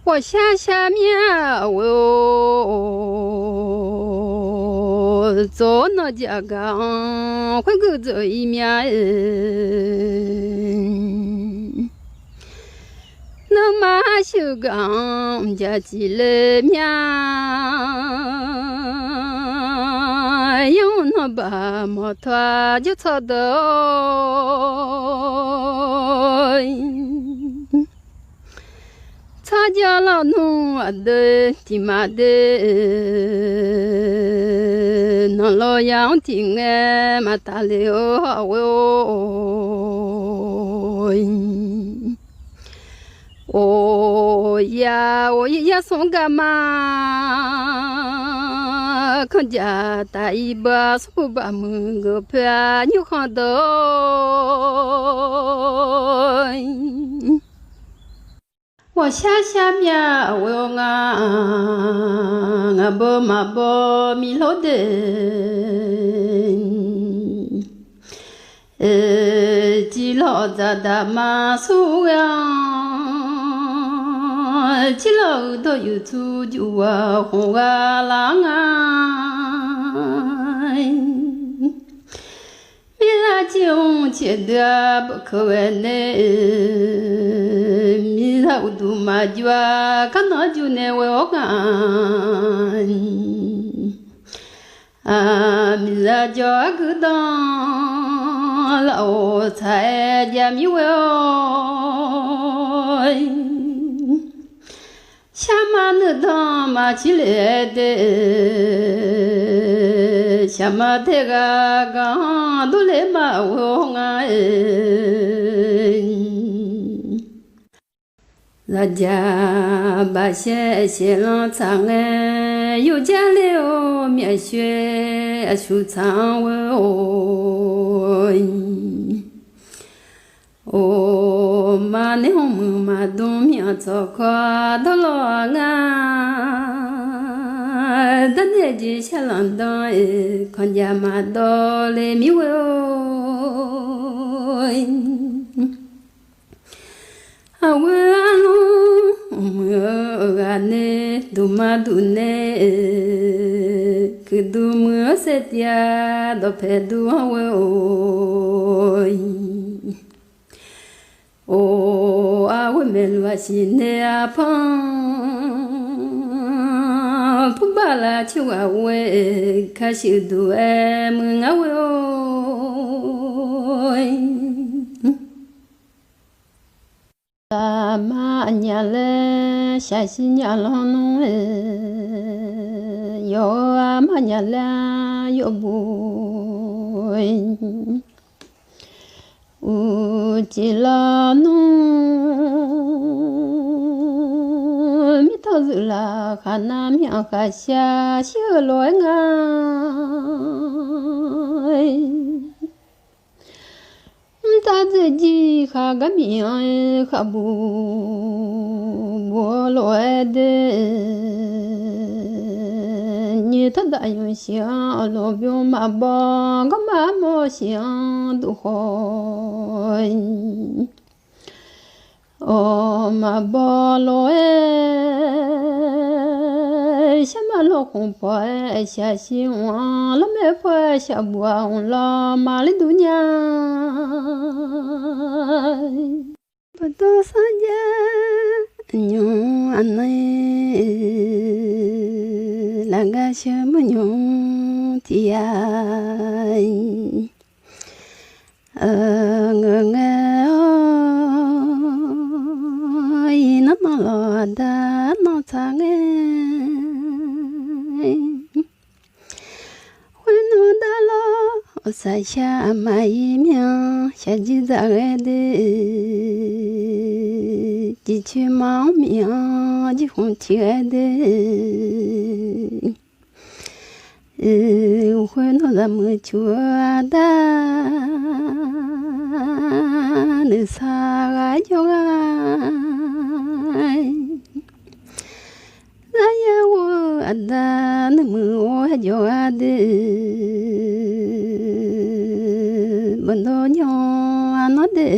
我下面我做那家岗，会够这一面。那马修岗家起了面，用那把摩托就操到。他家老农啊的地妈的，那老杨听哎嘛打了我呀，我也送干嘛？看家大一把手把门个拍，你看到？我下面我我不嘛不迷路的，记老早的嘛苏呀，记老都有出就啊红啊郎啊，米拉就觉得不可问的。我都嘛就啊，看到就那我干啊，米拉就个当老菜家米我，下马那当嘛起来的，下马这个刚都来嘛我啊。大家把些浪长哎，又加了面雪收藏哦，嘛那我们嘛东面做夸到了啊，但那就下浪当哎，看见嘛到来米哦。我ane duma dune keduma setia do pedu o awe melwa sine apang pubala chua we kashidu e mungawe ma nya le sha si nya lo no yo ma nya la yo bu u ji la no mi ta zu la kha na mi kha sha shi lo nga ta zhe ji kha ga mi kha bu bo lo de ni ta da yu xia lo biu ma ba ga ma mo xia du ho o ma ba lo xia ma lo kong po xia xi wa lo me po xia bu on la ma le du nya Betul saja nyung anai laga semenyung tiai ngengai nama lo ada no tangai weno dalo sai sha mai miang sha ji za de ji chi mao miang ji hong chi de weno da mu chua da ne sa ga yo ga ya wo ada ne mu yo de bendo nyo ano de